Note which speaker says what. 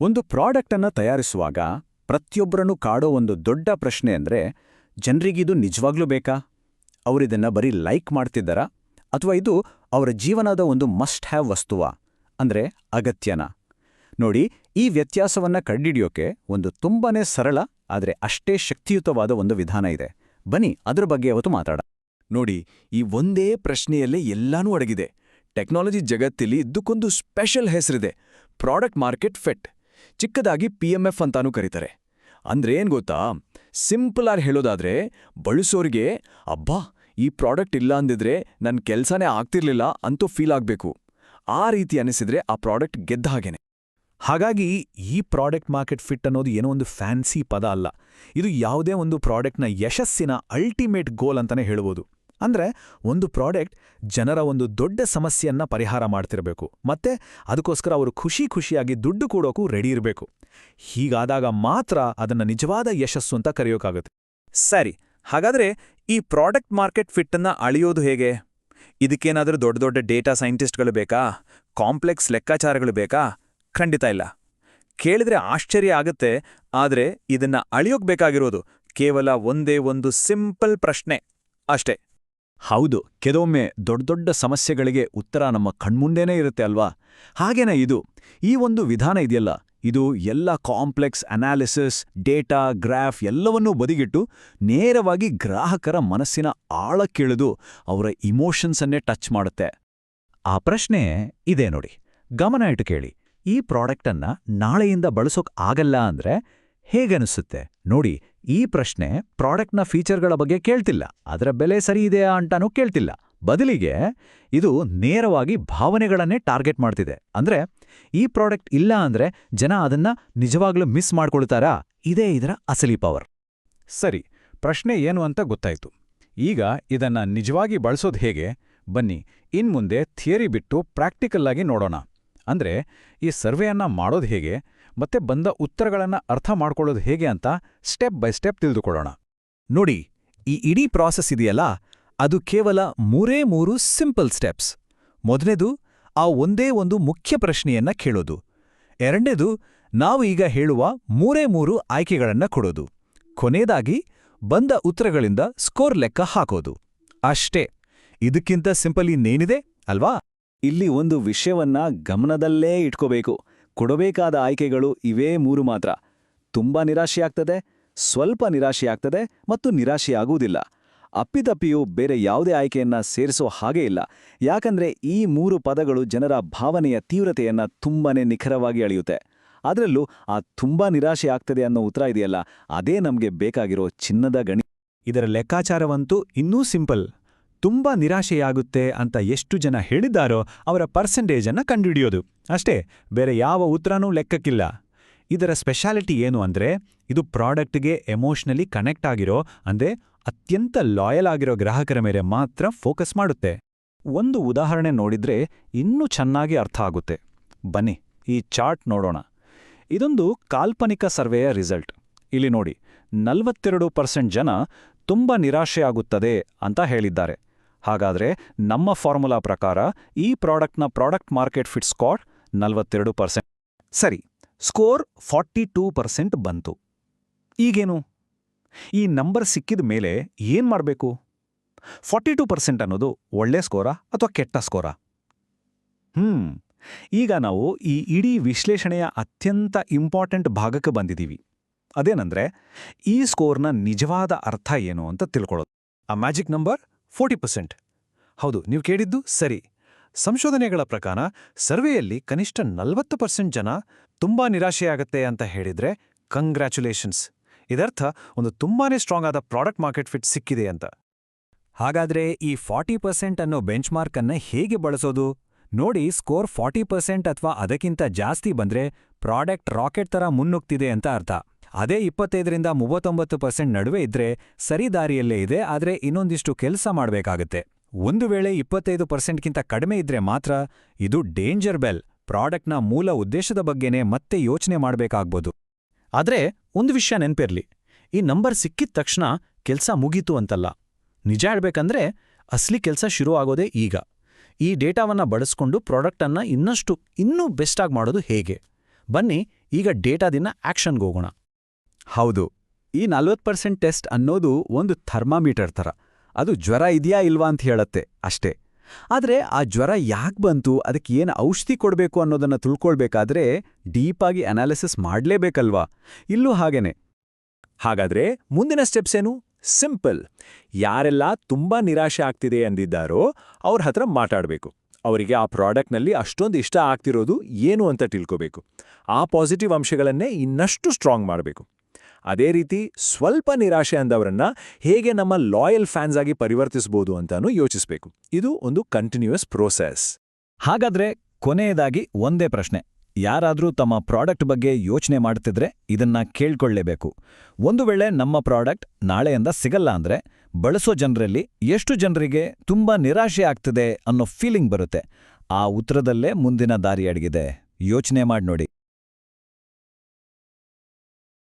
Speaker 1: ಒಂದು ಪ್ರಾಡಕ್ಟ್ ಅನ್ನ ತಯಾರಿಸುವಾಗ ಪ್ರತಿಯೊಬ್ಬರನ್ನು ಕಾಡೋ ಒಂದು ದೊಡ್ಡ ಪ್ರಶ್ನೆ ಅಂದ್ರೆ ಜನರಿಗಿದು ನಿಜವಾಗ್ಲೂ ಬೇಕಾ? ಅವರಿದನ್ನ ಬರೀ ಲೈಕ್ ಮಾಡ್ತಿದ್ದಾರಾ ಅಥವಾ ಇದು ಅವರ ಜೀವನದ ಒಂದು ಮಸ್ಟ್ ಹ್ಯಾವ್ ವಸ್ತುವಾ ಅಂದ್ರೆ ಅಗತ್ಯನಾ? ನೋಡಿ, ಈ ವ್ಯತ್ಯಾಸವನ್ನ ಕಂಡಿಡಿಯೋಕೆ ಒಂದು ತುಂಬಾನೇ ಸರಳ ಆದರೆ ಅಷ್ಟೇ ಶಕ್ತಿಯುತವಾದ ಒಂದು ವಿಧಾನ ಇದೆ. ಬನ್ನಿ ಅದ್ರ ಬಗ್ಗೆ ಅವತ್ತು ಮಾತಾಡ.
Speaker 2: ನೋಡಿ, ಈ ಒಂದೇ ಪ್ರಶ್ನೆಯಲ್ಲೇ ಎಲ್ಲಾನೂ ಅಡಗಿದೆ. ಟೆಕ್ನಾಲಜಿ ಜಗತ್ತಿಲಿ ಇದಕ್ಕೊಂದು ಸ್ಪೆಷಲ್ ಹೆಸರಿದೆ, ಪ್ರಾಡಕ್ಟ್ ಮಾರ್ಕೆಟ್ ಫಿಟ್. ಚಿಕ್ಕದಾಗಿ PMF ಅಂತಾನೂ ಕರೀತಾರೆ. ಅಂದ್ರೆ ಏನ್ ಗೊತ್ತಾ, ಸಿಂಪಲ್ ಆಗಿ ಹೇಳೋದಾದ್ರೆ ಬಳಸೋರಿಗೆ ಅಬ್ಬಾ ಈ ಪ್ರಾಡಕ್ಟ್ ಇಲ್ಲ ಅಂದಿದ್ರೆ ನನ್ನ ಕೆಲ್ಸನೇ ಆಗ್ತಿರ್ಲಿಲ್ಲ ಅಂತೂ ಫೀಲ್ ಆಗ್ಬೇಕು. ಆ ರೀತಿ ಅನಿಸಿದ್ರೆ ಆ ಪ್ರಾಡಕ್ಟ್ ಗೆದ್ದ ಹಾಗೇನೆ.
Speaker 3: ಹಾಗಾಗಿ ಈ ಪ್ರಾಡಕ್ಟ್ ಮಾರ್ಕೆಟ್ ಫಿಟ್ ಅನ್ನೋದು ಏನೋ ಒಂದು ಫ್ಯಾನ್ಸಿ ಪದ ಅಲ್ಲ. ಇದು ಯಾವುದೇ ಒಂದು ಪ್ರಾಡಕ್ಟ್ನ ಯಶಸ್ಸಿನ ಅಲ್ಟಿಮೇಟ್ ಗೋಲ್ ಅಂತಾನೆ ಹೇಳ್ಬೋದು. ಅಂದ್ರೆ ಒಂದು ಪ್ರಾಡಕ್ಟ್ ಜನರ ಒಂದು ದೊಡ್ಡ ಸಮಸ್ಯೆಯನ್ನ ಪರಿಹಾರ ಮಾಡ್ತಿರ್ಬೇಕು, ಮತ್ತೆ ಅದಕ್ಕೋಸ್ಕರ ಅವರು ಖುಷಿಯಾಗಿ ದುಡ್ಡು ಕೊಡೋಕು ರೆಡಿ ಇರಬೇಕು. ಹೀಗಾದಾಗ ಮಾತ್ರ ಅದನ್ನ ನಿಜವಾದ ಯಶಸ್ಸು ಅಂತ ಕರೆಯೋಕ್ಕಾಗುತ್ತೆ.
Speaker 4: ಸರಿ, ಹಾಗಾದ್ರೆ ಈ ಪ್ರಾಡಕ್ಟ್ ಮಾರ್ಕೆಟ್ ಫಿಟ್ಟನ್ನ ಅಳಿಯೋದು ಹೇಗೆ? ಇದಕ್ಕೇನಾದ್ರೂ ದೊಡ್ಡ ದೊಡ್ಡ ಡೇಟಾ ಸೈಂಟಿಸ್ಟ್ಗಳು ಬೇಕಾ? ಕಾಂಪ್ಲೆಕ್ಸ್ ಲೆಕ್ಕಾಚಾರಗಳು ಬೇಕಾ? ಖಂಡಿತ ಇಲ್ಲ. ಕೇಳಿದ್ರೆ ಆಶ್ಚರ್ಯ ಆಗತ್ತೆ, ಆದ್ರೆ ಇದನ್ನ ಅಳಿಯೋಕ್ ಬೇಕಾಗಿರೋದು ಕೇವಲ ಒಂದೇ ಒಂದು ಸಿಂಪಲ್ ಪ್ರಶ್ನೆ ಅಷ್ಟೇ.
Speaker 1: ಹೌದು, ಕೆಲವೊಮ್ಮೆ ದೊಡ್ಡ ಸಮಸ್ಯೆಗಳಿಗೆ ಉತ್ತರ ನಮ್ಮ ಕಣ್ಮುಂದೇನೇ ಇರುತ್ತೆ ಅಲ್ವಾ? ಹಾಗೇನೇ ಇದು. ಈ ಒಂದು ವಿಧಾನ ಇದೆಯಲ್ಲ, ಇದು ಎಲ್ಲ ಕಾಂಪ್ಲೆಕ್ಸ್ ಅನಾಲಿಸಿಸ್, ಡೇಟಾ, ಗ್ರಾಫ್ ಎಲ್ಲವನ್ನೂ ಬದಿಗಿಟ್ಟು ನೇರವಾಗಿ ಗ್ರಾಹಕರ ಮನಸ್ಸಿನ ಆಳಕ್ಕಿಳಿದು ಅವರ ಇಮೋಷನ್ಸನ್ನೇ ಟಚ್ ಮಾಡುತ್ತೆ.
Speaker 3: ಆ ಪ್ರಶ್ನೆ ಇದೆ ನೋಡಿ, ಗಮನ ಇಟ್ಟು ಕೇಳಿ. ಈ ಪ್ರಾಡಕ್ಟನ್ನ ನಾಳೆಯಿಂದ ಬಳಸೋಕ್ ಆಗಲ್ಲ ಅಂದ್ರೆ ಹೇಗನಿಸುತ್ತೆ? ನೋಡಿ, ಈ ಪ್ರಶ್ನೆ ಪ್ರಾಡಕ್ಟ್ನ ಫೀಚರ್ಗಳ ಬಗ್ಗೆ ಕೇಳ್ತಿಲ್ಲ, ಅದರ ಬೆಲೆ ಸರಿ ಇದೆಯಾ ಅಂತಾನೂ ಕೇಳ್ತಿಲ್ಲ. ಬದಲಿಗೆ ಇದು ನೇರವಾಗಿ ಭಾವನೆಗಳನ್ನೇ ಟಾರ್ಗೆಟ್ ಮಾಡ್ತಿದೆ. ಅಂದ್ರೆ ಈ ಪ್ರಾಡಕ್ಟ್ ಇಲ್ಲ ಅಂದ್ರೆ ಜನ ಅದನ್ನ ನಿಜವಾಗ್ಲೂ ಮಿಸ್ ಮಾಡ್ಕೊಳ್ತಾರಾ? ಇದೇ ಇದರ ಅಸಲಿ ಪವರ್.
Speaker 5: ಸರಿ, ಪ್ರಶ್ನೆ ಏನು ಅಂತ ಗೊತ್ತಾಯ್ತು. ಈಗ ಇದನ್ನ ನಿಜವಾಗಿ ಬಳಸೋದು ಹೇಗೆ? ಬನ್ನಿ ಇನ್ಮುಂದೆ ಥಿಯರಿ ಬಿಟ್ಟು ಪ್ರಾಕ್ಟಿಕಲ್ ಆಗಿ ನೋಡೋಣ. ಅಂದ್ರೆ ಈ ಸರ್ವೆಯನ್ನ ಮಾಡೋದು ಹೇಗೆ ಮತ್ತೆ ಬಂದ ಉತ್ತರಗಳನ್ನ ಅರ್ಥ ಮಾಡ್ಕೊಳ್ಳೋದು ಹೇಗೆ ಅಂತ ಸ್ಟೆಪ್ ಬೈ ಸ್ಟೆಪ್ ತಿಳಿದುಕೊಳ್ಳೋಣ.
Speaker 3: ನೋಡಿ, ಈ ಇಡೀ ಪ್ರಾಸೆಸ್ ಇದೆಯಲ್ಲ, ಅದು ಕೇವಲ ಮೂರೇ ಸಿಂಪಲ್ ಸ್ಟೆಪ್ಸ್. ಮೊದಲನೇದು ಆ ಒಂದೇ ಒಂದು ಮುಖ್ಯ ಪ್ರಶ್ನೆಯನ್ನ ಕೇಳೋದು. ಎರಡನೇದು ನಾವು ಈಗ ಹೇಳುವ ಮೂರೇ ಆಯ್ಕೆಗಳನ್ನ ಕೊಡೋದು. ಕೊನೆಯದಾಗಿ ಬಂದ ಉತ್ತರಗಳಿಂದ ಸ್ಕೋರ್ ಲೆಕ್ಕ ಹಾಕೋದು. ಅಷ್ಟೇ. ಇದಕ್ಕಿಂತ ಸಿಂಪಲ್ ಇನ್ನೇನಿದೆ ಅಲ್ವಾ?
Speaker 1: ಇಲ್ಲಿ ಒಂದು ವಿಷಯವನ್ನ ಗಮನದಲ್ಲೇ ಇಟ್ಕೋಬೇಕು. ಕೊಡಬೇಕಾದ ಆಯ್ಕೆಗಳು ಇವೇ 3 ಮಾತ್ರ. ತುಂಬಾ ನಿರಾಶೆಯಾಗ್ತದೆ, ಸ್ವಲ್ಪ ನಿರಾಶೆಯಾಗ್ತದೆ ಮತ್ತು ನಿರಾಶೆಯಾಗುವುದಿಲ್ಲ. ಅಪ್ಪಿತಪ್ಪಿಯೂ ಬೇರೆ ಯಾವುದೇ ಆಯ್ಕೆಯನ್ನ ಸೇರಿಸೋ ಹಾಗೇ ಇಲ್ಲ. ಯಾಕಂದ್ರೆ ಈ 3 ಪದಗಳು ಜನರ ಭಾವನೆಯ ತೀವ್ರತೆಯನ್ನ ತುಂಬಾನೇ ನಿಖರವಾಗಿ ಅಳೆಯುತ್ತೆ. ಅದರಲ್ಲೂ ಆ ತುಂಬಾ ನಿರಾಶೆಯಾಗ್ತದೆ ಅನ್ನೋ ಉತ್ತರ ಇದೆಯಲ್ಲ, ಅದೇ ನಮ್ಗೆ ಬೇಕಾಗಿರೋ ಚಿನ್ನದ ಗಣಿ.
Speaker 3: ಇದರ ಲೆಕ್ಕಾಚಾರವಂತೂ ಇನ್ನೂ ಸಿಂಪಲ್. ತುಂಬಾ ನಿರಾಶೆಯಾಗುತ್ತೆ ಅಂತ ಎಷ್ಟು ಜನ ಹೇಳಿದ್ದಾರೋ ಅವರ ಪರ್ಸೆಂಟೇಜನ್ನ ಕಂಡುಹಿಡಿಯೋದು ಅಷ್ಟೇ, ಬೇರೆ ಯಾವ ಉತ್ತರನೂ ಲೆಕ್ಕಕ್ಕಿಲ್ಲ. ಇದರ ಸ್ಪೆಷಾಲಿಟಿ ಏನು ಅಂದ್ರೆ, ಇದು ಪ್ರಾಡಕ್ಟ್ಗೆ ಎಮೋಷನಲಿ ಕನೆಕ್ಟ್ ಆಗಿರೋ, ಅಂದ್ರೆ ಅತ್ಯಂತ ಲಾಯಲ್ ಆಗಿರೋ ಗ್ರಾಹಕರ ಮೇಲೆ ಮಾತ್ರ ಫೋಕಸ್ ಮಾಡುತ್ತೆ. ಒಂದು ಉದಾಹರಣೆ ನೋಡಿದ್ರೆ ಇನ್ನೂ ಚೆನ್ನಾಗಿ ಅರ್ಥ ಆಗುತ್ತೆ. ಬನ್ನಿ ಈ ಚಾರ್ಟ್ ನೋಡೋಣ. ಇದೊಂದು ಕಾಲ್ಪನಿಕ ಸರ್ವೆಯ ರಿಸಲ್ಟ್. ಇಲ್ಲಿ ನೋಡಿ, 42% ಜನ ತುಂಬಾ ನಿರಾಶೆಯಾಗುತ್ತದೆ ಅಂತ ಹೇಳಿದ್ದಾರೆ. ಹಾಗಾದ್ರೆ ನಮ್ಮ ಫಾರ್ಮುಲಾ ಪ್ರಕಾರ ಈ ಪ್ರಾಡಕ್ಟ್ನ ಪ್ರಾಡಕ್ಟ್ ಮಾರ್ಕೆಟ್ ಫಿಟ್ ಸ್ಕೋರ್ 42%. ಸರಿ, ಸ್ಕೋರ್ 42% ಬಂತು. ಈಗೇನು? ಈ ನಂಬರ್ ಸಿಕ್ಕಿದ ಮೇಲೆ ಏನ್ ಮಾಡಬೇಕು? 42% ಅನ್ನೋದು ಒಳ್ಳೆ ಸ್ಕೋರಾ ಅಥವಾ ಕೆಟ್ಟ ಸ್ಕೋರಾ? ಈಗ ನಾವು ಈ ಇಡೀ ವಿಶ್ಲೇಷಣೆಯ ಅತ್ಯಂತ ಇಂಪಾರ್ಟೆಂಟ್ ಭಾಗಕ್ಕೆ ಬಂದಿದ್ದೀವಿ. ಅದೇನಂದ್ರೆ ಈ ಸ್ಕೋರ್ನ ನಿಜವಾದ ಅರ್ಥ ಏನು ಅಂತ ತಿಳ್ಕೊಳ್ಳೋದು. ಆ ಮ್ಯಾಜಿಕ್ ನಂಬರ್ 40%. ಹೌದು, ನೀವು ಕೇಳಿದ್ದು ಸರಿ. ಸಂಶೋಧನೆಗಳ ಪ್ರಕಾರ ಸರ್ವೆಯಲ್ಲಿ ಕನಿಷ್ಠ 40% ಜನ ತುಂಬಾ ನಿರಾಶೆಯಾಗತ್ತೆ ಅಂತ ಹೇಳಿದ್ರೆ ಕಂಗ್ರ್ಯಾಚುಲೇಷನ್ಸ್. ಇದರ್ಥ ಒಂದು ತುಂಬಾನೇ ಸ್ಟ್ರಾಂಗ್ ಆದ ಪ್ರಾಡಕ್ಟ್ ಮಾರ್ಕೆಟ್ ಫಿಟ್ ಸಿಕ್ಕಿದೆ ಅಂತ. ಹಾಗಾದ್ರೆ ಈ 40% ಅನ್ನೋ ಬೆಂಚ್ಮಾರ್ಕ್ ಅನ್ನ ಹೇಗೆ ಬಳಸೋದು? ನೋಡಿ, ಸ್ಕೋರ್ 40% ಅಥವಾ ಅದಕ್ಕಿಂತ ಜಾಸ್ತಿ ಬಂದ್ರೆ ಪ್ರಾಡಕ್ಟ್ ರಾಕೆಟ್ ತರ ಮುನ್ನುಗ್ತಿದೆ ಅಂತ ಅರ್ಥ. ಅದೇ 25ರಿಂದ 39% ನಡುವೆ ಇದ್ರೆ ಸರಿ ದಾರಿಯಲ್ಲೇ ಇದೆ, ಆದ್ರೆ ಇನ್ನೊಂದಿಷ್ಟು ಕೆಲಸ ಮಾಡಬೇಕಾಗತ್ತೆ. ಒಂದು ವೇಳೆ 25%ಗಿಂತ ಕಡಿಮೆ ಇದ್ರೆ ಮಾತ್ರ ಇದು ಡೇಂಜರ್ ಬೆಲ್. ಪ್ರಾಡಕ್ಟ್ನ ಮೂಲ ಉದ್ದೇಶದ ಬಗ್ಗೆನೇ ಮತ್ತೆ ಯೋಚನೆ ಮಾಡಬೇಕಾಗ್ಬೋದು. ಆದ್ರೆ ಒಂದು ವಿಷಯ ನೆನ್ಪಿರ್ಲಿ, ಈ ನಂಬರ್ ಸಿಕ್ಕಿದ ತಕ್ಷಣ ಕೆಲ್ಸ ಮುಗೀತು ಅಂತಲ್ಲ. ನಿಜ ಹೇಳ್ಬೇಕಂದ್ರೆ ಅಸ್ಲಿ ಕೆಲ್ಸ ಶುರು ಆಗೋದೇ ಈಗ. ಈ ಡೇಟಾವನ್ನ ಬಳಸ್ಕೊಂಡು ಪ್ರಾಡಕ್ಟನ್ನ ಇನ್ನೂ ಬೆಸ್ಟಾಗಿ ಮಾಡೋದು ಹೇಗೆ? ಬನ್ನಿ
Speaker 5: ಈಗ ಡೇಟಾದಿಂದ ಆಕ್ಷನ್ಗೆ ಹೋಗೋಣ.
Speaker 2: ಹೌದು,
Speaker 5: ಈ 40% ಟೆಸ್ಟ್ ಅನ್ನೋದು ಒಂದು ಥರ್ಮಾಮೀಟರ್ ಥರ. ಅದು ಜ್ವರ ಇದೆಯಾ ಇಲ್ವಾ ಅಂತ ಹೇಳತ್ತೆ ಅಷ್ಟೇ. ಆದರೆ ಆ ಜ್ವರ ಯಾಕೆ ಬಂತು, ಅದಕ್ಕೆ ಏನು ಔಷಧಿ ಕೊಡಬೇಕು ಅನ್ನೋದನ್ನು ತಿಳ್ಕೊಳ್ಬೇಕಾದ್ರೆ ಡೀಪಾಗಿ ಅನಾಲಿಸಿಸ್ ಮಾಡಲೇಬೇಕಲ್ವಾ? ಇಲ್ಲೂ ಹಾಗೇನೆ.
Speaker 4: ಹಾಗಾದ್ರೆ ಮುಂದಿನ ಸ್ಟೆಪ್ಸ್ ಏನು? ಸಿಂಪಲ್. ಯಾರೆಲ್ಲ ತುಂಬಾ ನಿರಾಶೆ ಆಗ್ತಿದೆ ಅಂದಿದ್ದಾರೋ ಅವ್ರ ಹತ್ರ ಮಾತಾಡಬೇಕು. ಅವರಿಗೆ ಆ ಪ್ರಾಡಕ್ಟ್ನಲ್ಲಿ ಅಷ್ಟೊಂದು ಇಷ್ಟ ಆಗ್ತಿರೋದು ಏನು ಅಂತ ತಿಳ್ಕೋಬೇಕು. ಆ ಪಾಸಿಟಿವ್ ಅಂಶಗಳನ್ನೇ ಇನ್ನಷ್ಟು ಸ್ಟ್ರಾಂಗ್ ಮಾಡಬೇಕು. ಅದೇ ರೀತಿ ಸ್ವಲ್ಪ ನಿರಾಶೆ ಅಂದವರನ್ನ ಹೇಗೆ ನಮ್ಮ ಲಾಯಲ್ ಫ್ಯಾನ್ಸ್ ಆಗಿ ಪರಿವರ್ತಿಸಬಹುದು ಅಂತಾನೂ ಯೋಚಿಸಬೇಕು. ಇದು ಒಂದು ಕಂಟಿನ್ಯೂಯಸ್ ಪ್ರೋಸೆಸ್.
Speaker 3: ಹಾಗಾದ್ರೆ ಕೊನೆಯದಾಗಿ ಒಂದೇ ಪ್ರಶ್ನೆ. ಯಾರಾದ್ರೂ ತಮ್ಮ ಪ್ರಾಡಕ್ಟ್ ಬಗ್ಗೆ ಯೋಚನೆ ಮಾಡ್ತಿದ್ರೆ ಇದನ್ನ ಕೇಳ್ಕೊಳ್ಳೇಬೇಕು. ಒಂದು ವೇಳೆ ನಮ್ಮ ಪ್ರಾಡಕ್ಟ್ ನಾಳೆಯಿಂದ ಸಿಗಲ್ಲ ಅಂದ್ರೆ ಬಳಸೋ ಜನರಲ್ಲಿ ಎಷ್ಟು ಜನರಿಗೆ ತುಂಬಾ ನಿರಾಶೆ ಆಗ್ತಿದೆ ಅನ್ನೋ ಫೀಲಿಂಗ್ ಬರುತ್ತೆ? ಆ ಉತ್ತರದಲ್ಲೇ ಮುಂದಿನ ದಾರಿ ಅಡಗಿದೆ. ಯೋಚನೆ ಮಾಡಿ ನೋಡಿ.